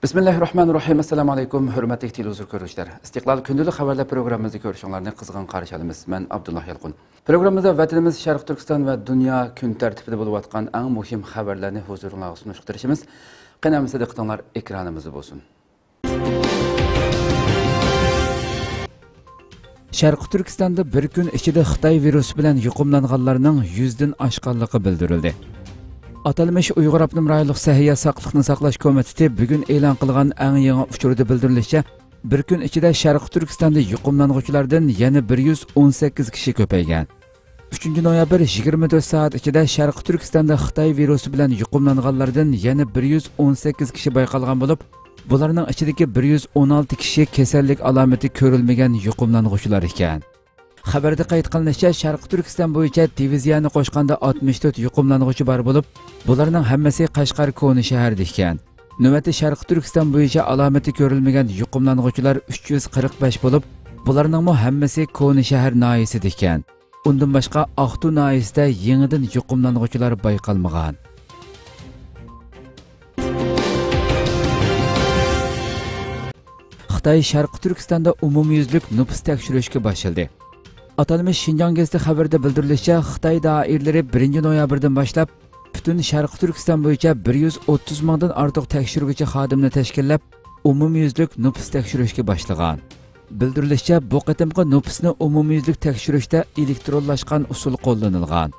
Bismillahirrahmanirrahim. Assalamu alaykum. Hürmetli televizyon görüşler. İstiklal Gündüzlük haberler programımızı görüşünlerini kızgın karşı alımız. Ben Abdullah Yalqun. Programımızda vatanımız Şarkı Türkistan ve dünya gün tertibinde bulup atkan en muhim haberlerini huzuruna sunuşturuşumuz. Qanamızda diqqatinglar ekranımızı olsun. Şarkı Türkistan'da bir gün içinde Xitay virusu bilen yuqumlanğanlarning 100'den aşqanlığı bildirildi. Atalmış Uyghur Abnum Rayonluq Səhiyyə Saqlıqni Saqlash Komiteti bugün e'lon qilgan eng yangi uchurda bildirilishicha, bir kun ichida Sharq Turkistonda yuqumlanuvchilardan yana 118 kishi ko'paygan. 3 noyabr 24 soat ichida Sharq Turkistonda Xitoy virusi bilan yuqumlanganlardan yana 118 kishi bayqalgan bo'lib, bularning ichidagi 116 kishi kasallik alomati ko'rilmagan yuqumlanuvchilar ekan. Xabarda qayd qilinishicha, Sharq Turkiston bo'yicha diviziyani qo'shganda 64 yuqumlanuvchi bor bo'lib, bularning hammasi Qashqar Koni shahrida ekan. Navbatda Sharq Turkiston bo'yicha alomati ko'rilmagan yuqumlanuvchilar 345 bo'lib, bularning hammasi Koni shahar noyasida ekan. Undan boshqa Aqtu noyasida yangidan yuqumlanuvchilar bayqalmagan. Xitoy Sharq Turkistonda umumyuzlik nüfus tekshirishga boshladi. Atalmış Şinjan gazeti xabarida bildirilishicha, Xitoy doiralari 1 noyabrdan boshlab butun Sharq Turkiston bo'yicha 130 mingdan ortiq tekshiruvchi xodimni tashkillab, umumyuzlik nüfus tekshirishga boshlagan. Bildirilishicha, bu qatimqi nüfusni umumyuzlik tekshirishda elektronlashgan usul qo'llanilgan.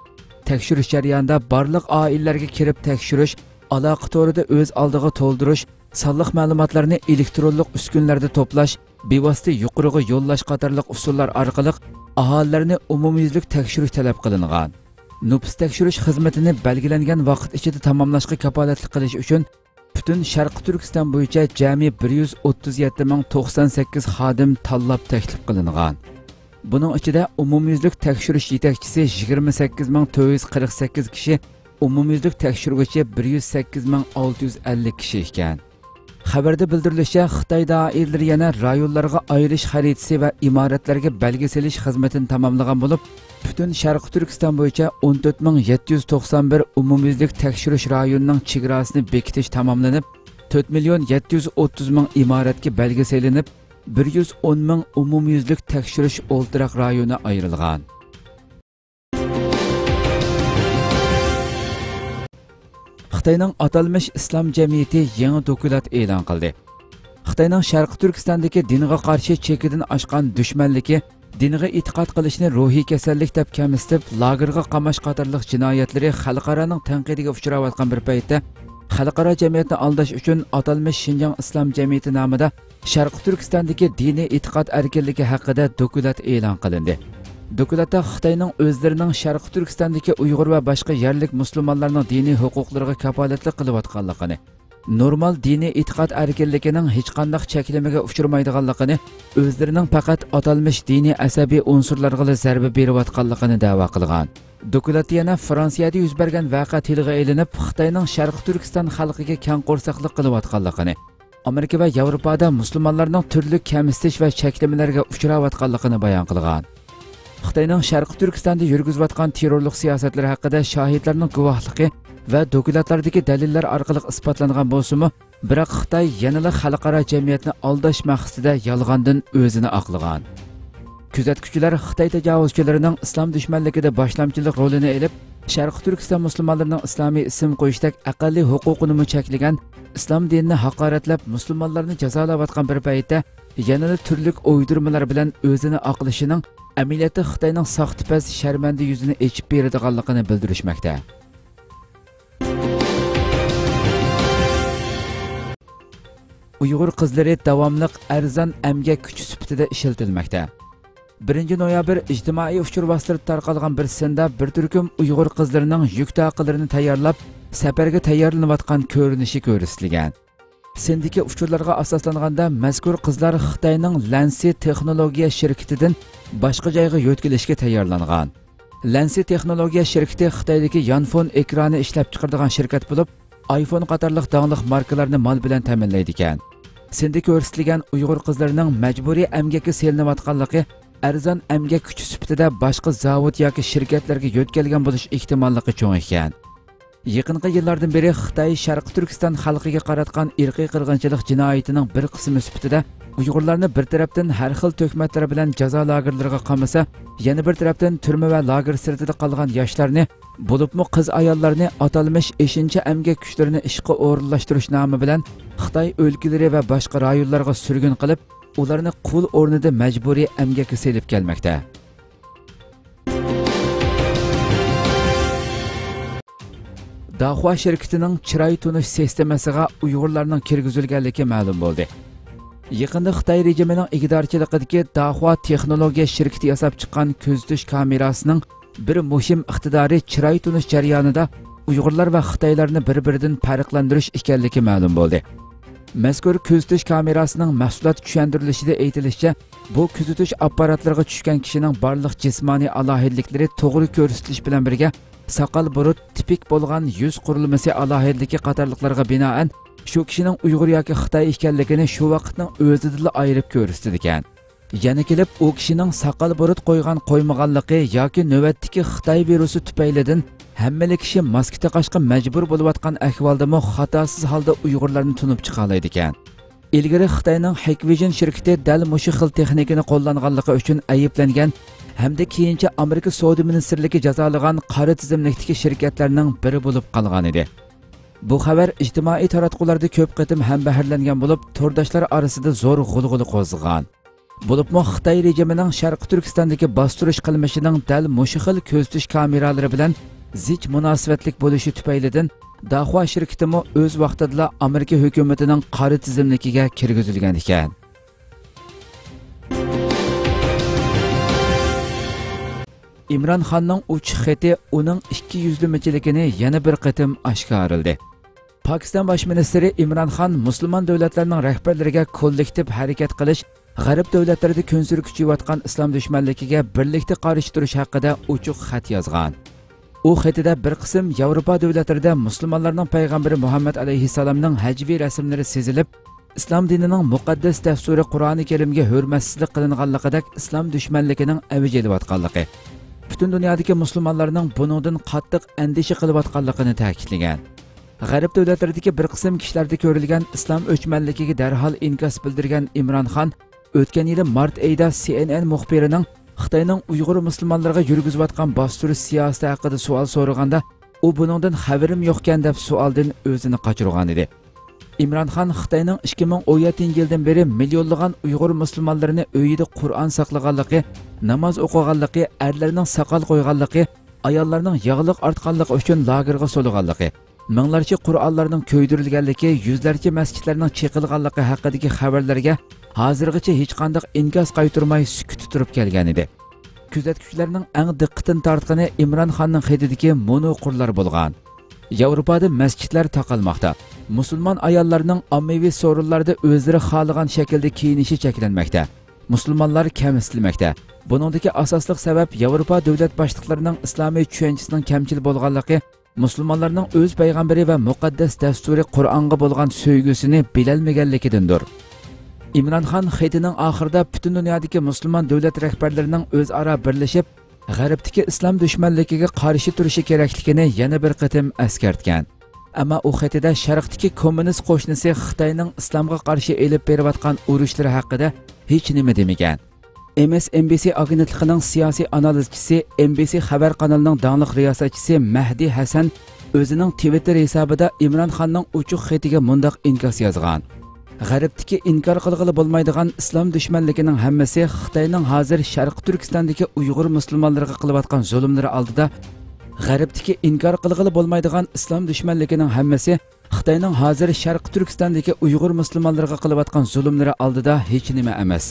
Tekshirish jarayonida barliq oilalarga kirib tekshirish, aloqa to'rida o'z oldiga to'ldirish, sonliq ma'lumotlarni elektronlik uskunlarda to'plash, bevosita yuqoriga yo'llash qatorliq usullar orqali aholilarni umumyuzlik tekshirish talab qilingan. Nüfus tekshirish xizmatini belgilangan vaqt ichida tamomlashga kafolatlik qilish uchun butun Sharq Turkiston bo'yicha jami 137,098 xodim tanlab taklif qilingan. Buning ichida umumyuzlik tekshirish yetakchisi 28,448 kishi, umumyuzlik tekshiruvchi 108,650 kishi ekan. Xabarda bildirilishicha, Xitoy doiralari yana rayonlarga ayrilish xaritasi va imoratlarga belgi selish xizmatini tamomlagan bo'lib, butun Sharq Turkiston bo'yicha 14,791 umumyuzlik tekshirish rayonining chegarasini bekitish tamomlanib, 4,730,000 imoratga belgi selinib, 110,000 umumyuzlik tekshirish o'ltiraq rayoni ayrilgan. Xitoyning atalmış İslam jamiyati yangi dokument e'lon qildi. Xitoyning Sharq Turkistondagi dinga qarshi chekidan oshgan dushmanligi, dinga e'tiqod qilishni ruhiy kasallik deb kamsitib, lagerga qamash qatorliq jinoyatlari xalqaroning tanqidiga uchrayotgan bir paytda xalqaro jamiyatni aldash uchun atalmış Şinjan İslam jamiyati nomida Sharq Turkistondagi diniy e'tiqod erkinligi haqida dokument e'lon qilindi. Dokumentda Xitoyning o'zlarining Sharq Turkistondagi Uyg'ur va boshqa yerlik musulmonlarning diniy huquqlariga kafolatlik qilayotganligini, normal diniy e'tiqod erkinligining hech qanday cheklamaga uchramaydiganligini, o'zlarining faqat atalmış diniy asabiy unsurlarga zarba berayotganligini da'vo qilgan. Dokument yana Fransiyada yuz bergan voqea tilga elinib, Xitoyning Sharq Turkiston xalqiga keng qo'rsaqlik qilayotganligini, Amerika va Yevropada musulmonlarning turli kamsitish va cheklamalarga uchrayotganligini bayon qilgan. Xitoyning Sharq Turkistonda yurgizayotgan terrorlik siyosatlari haqida shohidlarning guvohligi va dokumentlardagi dalillar orqali isbotlangan bo'lsa-mu, biroq Xitoy yanada xalqaro jamiyatni aldash maqsadida yolg'ondan o'zini oqlagan. Kuzatuvchilar Xitoy tajovuzchilarining islom dushmanligida boshlamchilik rolini olib, Sharq Turkiston musulmonlarining islomiy ism qo'yishdak aqalliy huquqini cheklagan, islom dinini haqoratlab, musulmonlarni jazolayotgan bir paytda yanada turli o'ydirmalar bilan o'zini oqlashining amaliyotda Xitoyning soxtapas sharmanda yuzini echib beradiganligini bildirishmoqda. Uyg'ur qizlari davomliq arzon emgak kuchi sifatida ishlatilmoqda. 1 noyabr ijtimoiy uchur vositlarida tarqalgan bir senda bir turkum Uyg'ur qizlarining yuk taqalarini tayyorlab, safarga tayyorlanayotgan ko'rinishi ko'rsatilgan. Sendiki uchurlarga asoslanganda mazkur qizlar Xitoyning Lansi texnologiya shirkatidan boshqa joyga yo'tkilishga tayyorlangan. Lansi texnologiya shirkati Xitoydagi Yanfon ekrani ishlab chiqaradigan shirkat bo'lib, iPhone qatorliq dangliq markalarni mol bilan ta'minlaydi ekan. Sendiki ko'rsatilgan Uyg'ur qizlarining majburiy emgakka selinayotganligi arzon emgak kuchi sifatida boshqa zavod yoki shirkatlarga yo'tkalgan bo'lish ehtimolligi cho'ng ekan. Yaqinqi yillardan beri Xitoy Sharqi Turkiston xalqiga qaratgan irqiy qirg'inchilik jinoyatining bir qismi sifatida Uyg'urlarni bir tarafdan har xil to'kmatlar bilan jazo lagerlariga qamasa, yana bir tarafdan turma va lager sirtida qolgan yoshlarni, bo'libmi qiz ayollarni atalmish 5-amgak kuchlarini ishga o'rinlashtirish nomi bilan Xitoy o'lkalari va boshqa rayonlarga surgun qilib, ularni qul o'rnida majburiy amgakka selib kelmoqda. Dahua şirketining chiroy tunish sistemasiga Uyg'urlarning kirgizilganligi ma'lum bo'ldi. Yaqinda Xitoy rejimining ig'dorchiligidagi Dahua texnologiya shirkati yasab chiqqan ko'zitish kamerasining bir muhim iqtidori chiroy tunish jarayonida Uyg'urlar va Xitoylarni bir-biridan farqlantirish ekanligi ma'lum bo'ldi. Mazkur kuzatish kamerasining mahsulot tushuntirilishida aytilishicha, bu kuzatish apparatlariga tushgan kishining barliq jismoniy alohidliklari to'g'ri ko'rsatilish bilan birga saqal burut tipik bo'lgan yuz qurilmasi alohidligi qatorliqlarga binoan shu kishining Uyg'ur yoki Xitoy ekanligini shu vaqtning o'zida ayirib ko'rsatdi ekan. Yana kelib u kishining saqal burut qo'ygan qo'ymaganligi yoki navbatdagi Xitoy virusi tufaylidan hammali kishi maska taqashga majbur bo'layotgan ahvolda xatosiz holda Uyg'urlarni tunib chiqa oladi ekan. Ilgari Xitoyning Hikvision shirkati dal mushu xil texnikani qo'llanganligi uchun ayblangan hamda keyincha Amerika Savdo ministrligi jazolagan qora tizimlikdagi shirkatlarning biri bo'lib qolgan edi. Bu xabar ijtimoiy taratqularda ko'p qatim ham baharlangan bo'lib, to'rdoshlar orasida zo'r g'ulg'uli qo'zg'agan. Bo'libmi Xitoy rejimining Sharqi Turkistondagi bostirish qilmishining dal mushu xil ko'zitish kameralari bilan zich munosabatlik bo'lishi tufaylidan Dahua shirkati o'z vaqtida Amerika hukumatining qora tizimligiga kirgizilgan ekan. İmran Xonning uch xati uning ikki yuzlamachiligini yana bir qatim oshkorildi. Pokiston bosh ministri Imron Xon musulmon davlatlarning rahbarlariga kollektiv harakat qilish, g'arb davlatlarida ko'nsir kuchayotgan islom dushmanligiga birlikda qarshi turish haqida ochiq xat yozgan. U xatida bir qism Yevropa davlatlarida musulmonlarning payg'ambari Muhammad alayhissalomning hajviy rasmlari sezilib, islom dinining muqaddas dasturi Qur'oni Karimga hurmatsizlik qilinganligidek islom dushmanligining avj olayotganligi, butun dunyodagi musulmonlarning buningdan qattiq andisha qilayotganligini ta'kidlagan. G'arb davlatlaridagi bir qism kishilarda ko'rilgan islom o'chmanligiga darhol inkos bildirgan Imron Xon o'tgan yil mart oyida CNN muxbirining Xitoyning Uyg'ur musulmonlarga yurgizayotgan bostirish siyosati haqida savol so'raganda, u buningdan xabarim yo'qkan deb savoldan o'zini qochirgan edi. Imron Xon Xitoyning 2017-yildan beri millionlagan Uyg'ur musulmonlarini uyida Qur'on saqlaganligi, namoz o'qiganligi, erlarning saqal qo'yganligi, ayollarning yog'liq ortganligi uchun lagerga so'lganligi, minglarcha Qur'onlarning ko'ydirilganligi, yuzlarcha masjidlarning cheqilganligi haqidagi xabarlarga hozirgacha hech qanday inkos qaytarmay sukut turib kelgan edi. Kuzatuvchilarning eng diqqatini tortgani Imron Xonning xatidagi monoqurlar bo'lgan. Yevropada masjidlar taqalmoqda. Musulmon ayollarning ommaviy so'rinlarda o'zlari xohlagan shaklda kiyinishi cheklanmoqda. Musulmonlar kamsitilmoqda. Buningdagi asosli sabab Yevropa davlat boshliqlarining islomiy tushunchasining kamchil bo'lganligi, musulmonlarning o'z payg'ambari va muqaddas dasturi Qur'onga bo'lgan sevgisini bilolmaganligidandir. Imron Xon xatining oxirida butun dunyodagi musulmon davlat rahbarlarining o'zaro birlashib, g'arbdagi islom dushmanligiga qarshi turishi kerakligini yana bir qatim eskartgan. Ammo u xatida sharqdagi kommunist qo'shnisi Xitoyning islomga qarshi elib berayotgan urushlari haqida hech nima demagan. MSNBC agentligining siyosiy analizchisi, MBC xabar kanalining danglik riyosatchisi Mahdi Hasan o'zining Twitter hisobida Imron Xonning uchuq xatiga mundaq inkos yozgan. G'arbdagi inkor qilg'ili bo'lmaydigan islom dushmanligining hammasi Xitoyning hozir Sharqi Turkistondagi Uyg'ur musulmonlariga qilayotgan zulmlari oldida, g'arbdagi inkor qilg'ili bo'lmaydigan islom dushmanligining hammasi Xitoyning hozir Sharqi Turkistondagi Uyg'ur musulmonlariga qilayotgan zulmlari oldida hech nima emas.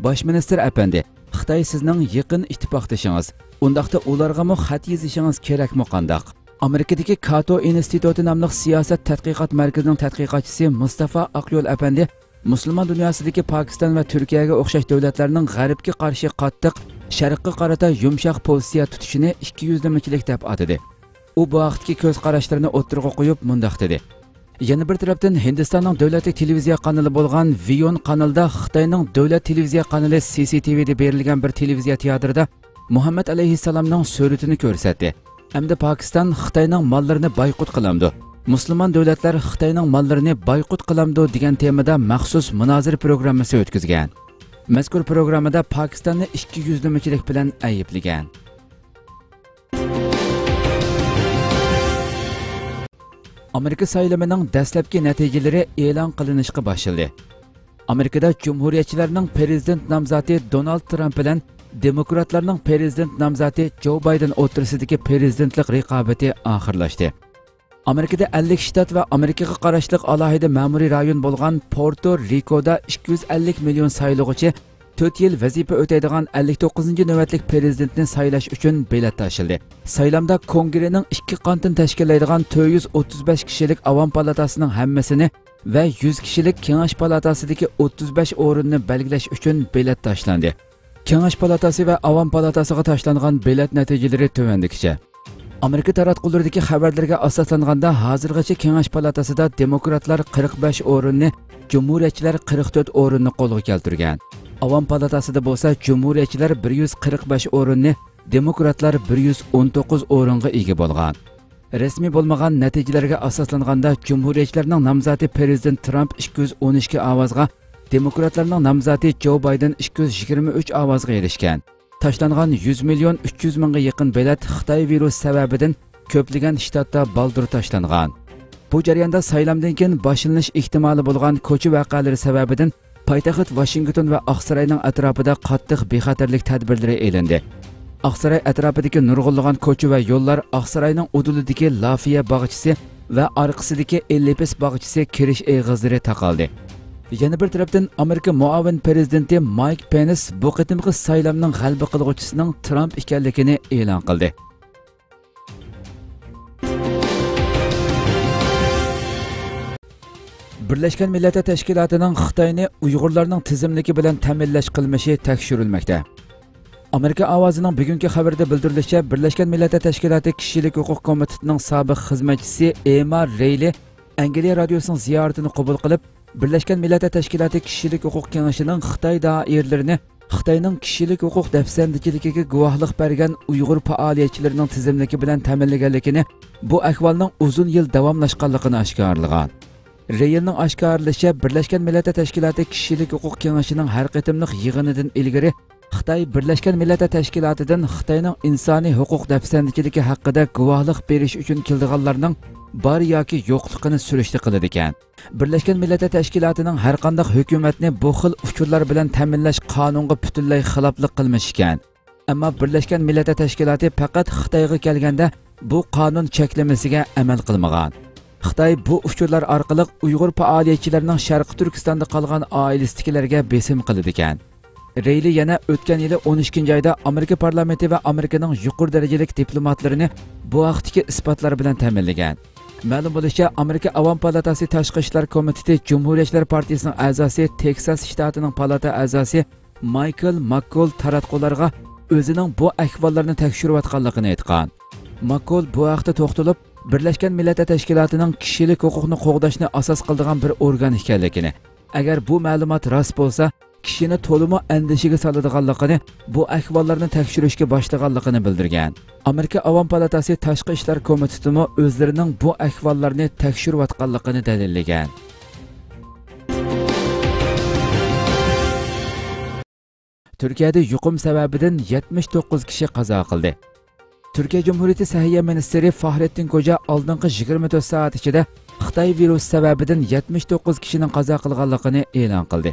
Bosh ministr apandi, Xitoy sizning yaqin ittifoqdoshingiz. Undaqda ularga mo xat yozishingiz kerakmi qandaq? Amerikadagi Cato instituti nomli siyosat tadqiqot markazining tadqiqotchisi Mustafa Aqyo'l apandi musulmon dunyosidagi Pokiston va Turkiyaga o'xshash davlatlarning g'arbga qarshi qattiq, sharqqa qarata yumshoq pozitsiya tutishini ikkiyuzlamachilik deb atadi. U bu vaqtdagi ko'z qarashlarini o'ttirg'a qo'yib mundaq dedi. Yana bir tarafdan Hindistonning davlat televiziya kanali bo'lgan Vion kanalida Xitoyning davlat televiziya kanali CCTV'da berilgan bir televiziya teatrida Muhammad alayhissalomning suratini ko'rsatdi. Endi Pakistan Xitoyning mollarini boykot qilamdi. Musulmon davlatlar Xitoyning mollarini boykot qilamdi degan temada maxsus munozara programmasi o'tkazgan. Mazkur programmada Pokistonni ikki yuzlamachilik bilan ayblagan. Amerika saylamining dastlabki natijalari e'lon qilinishga boshlandi. Amerikada Cumhuriyetçilerning prezident nomzodi Donald Trump bilan Demokratlarning prezident nomzodi Joe Biden o'rtasidagi prezidentlik raqobati oxirlashdi. Amerikada 50 shtat va Amerikaga qarashli alohida ma'muriy rayon bo'lgan Puerto Rico'da 250 million saylovchi 4 yil vazifa o'taydigan 59-navbatlik prezidentni saylash uchun bilet tashildi. Saylamda Kongressining ikki qantin tashkillaydigan 435 kishilik Avam palatasining hammasini va 100 kishilik Kengash palatasidagi 35 o'rinni belgilash uchun bilet tashlandi. Kengash palatasi va Avam palatasiga tashlangan bilet natijalari tuvandikicha. Amerika taratqullaridagi xabarlarga asoslanganda hozirgacha Kengash palatasida demokratlar 45 o'rinni, Cumhuriyetchilar 44 o'rinni qo'lga keltirgan. Avam palatasida bo'lsa Cumhuriyetchilar 145 o'rinni, demokratlar 119 o'ringa ega bo'lgan. Rasmiy bo'lmagan natijalarga asoslanganda Cumhuriyetchilarning nomzodi prezident Trump 212 ovozga, demokratlarning nomzodi Joe Biden 223 ovozga erishgan. Tashlangan 100 million 300 mingga yaqin bilet Xitoy virus sababidan ko'plagan shtatda baldur tashlangan. Bu jarayonda saylamdan keyin boshlanish ehtimoli bo'lgan ko'cha voqealari sababidan poytaxt Washington va Oqsaroyning atrofida qattiq bexatarlik tadbirlari elindi. Oqsaroy atrofidagi nurg'unlagan ko'cha va yo'llar Oqsaroyning udulidagi Lafiya bog'chisi va orqasidagi Ellipis bog'chisi kirish eg'izlari taqaldi. Yana bir tarafdan Amerika muavin prezidenti Mike Pence bu qitimqi saylamning g'alaba qilg'uvchisining Trump ekanligini e'lon qildi. Birlashgan Millatlar Tashkilotining Xitoyni Uyg'urlarning tizimligi bilan ta'minlash qilmishi tekshirilmoqda. Amerika ovozining bugungi xabarida bildirilishicha, Birlashgan Millatlar Tashkiloti Kishilik huquq komitetining sobiq xizmatchisi Emma Reilly Angliya radiosining ziyoratini qabul qilib, Birlashgan Millatlar Tashkiloti Kishilik huquq kengashining Xitoy doiralarini Xitoyning kishilik huquq dafsandichiligiga guvohlik bergan Uyg'ur faoliyatchilarining tizimligi bilan ta'minlaganligini, bu ahvolning uzun yil davomlashganligini oshkorlagan. Reilning oshkorlashicha, Birlashgan Millatlar Tashkiloti Kishilik huquq kengashining har qatimliq yig'inidan ilgari Xitoy Birlashgan Millatlar Tashkilotidan Xitoyning insoniy huquq dafsandichiligi haqida guvohlik berish uchun kelganlarning bor yoki yo'qligini surishti qiladi ekan. Birlashgan Millatlar Tashkilotining har qanday hukumatni bu xil uchurlar bilan ta'minlash qonunga butunlay xiloflik qilmish ekan. Ammo Birlashgan Millatlar Tashkiloti faqat Xitoyga kelganda bu qonun cheklamasiga amal qilmagan. Xitoy bu uchurlar orqali Uyg'ur faoliyatchilarining Sharqi Turkistonda qolgan oilasidagilarga besim qiladi ekan. Reilly yana o'tgan yili 12-oyda Amerika parlamenti va Amerikaning yuqori darajalik diplomatlarini bu vaqtdagi isbotlar bilan ta'minlagan. Ma'lum bo'lishicha, Amerika Avam palatasi Tashqi ishlar komiteti Cumhuriyetchilar partiyasining a'zosi, Teksas shtatining palata a'zosi Michael McCall taratqularga o'zining bu ahvollarni tekshirayotganligini aytgan. McCall bu vaqtda to'xtalib, Birlashgan Millatlar Tashkilotining kishilik huquqni qo'g'dashni asos qiladigan bir organ ekanligini, agar bu ma'lumot rost bo'lsa, kishini to'limi andishiga soladiganligini, bu ahvollarni tekshirishga boshlaganligini bildirgan. Amerika Avam palatasi Tashqi ishlar komitetimi o'zlarining bu ahvollarni tekshirayotganligini dalillagan. Turkiyada yuqum sababidan 79 kishi qazo qildi. Turkiya Cumhuriyeti Sahiyya ministri Fahrettin Koca oldingi 24 soat ichida Xitoy virus sababidan 79 kishining qazo qilganligini e'lon qildi.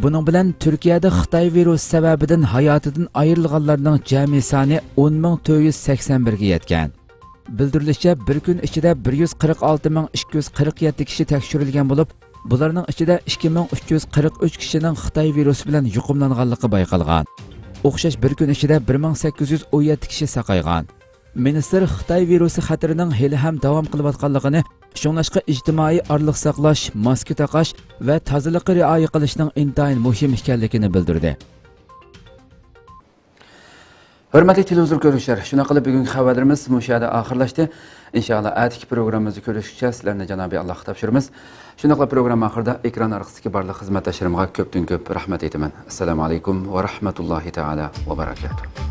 Bunun bilan Turkiyada Xitoy virus sababidan hayotidan ayrilganlarning jami soni 10.481 ga yetgan. Bildirilishicha, bir kun ichida 146.247 kishi tekshirilgan bo'lib, bularning ichida 2343 kishining Xitoy virusi bilan yuqumlanganligi bayqalgan. O'xshash bir kun ichida 1817 kishi saqaygan. Ministr Xitoy virusi xatirining hali ham davom qilayotganligini, shunlashqa ijtimoiy orliq saqlash, maska taqash va tozaliqqa rioya qilishning intayin muhim ekanligini bildirdi. Hurmatli televizor ko'ruvchilar, shuna qilib bugungi xabarlarimiz mushada oxirlashdi. Inshaalloh atiki programmamizni ko'rishgacha sizlarni Janobiy Alloh topshiramiz. Shuna qilib programma oxirida ekran orqasidagi barcha xizmatdoshlarimga ko'pdan ko'p rahmat aytaman. Assalomu alaykum va rahmatullohi taala va barakatuh.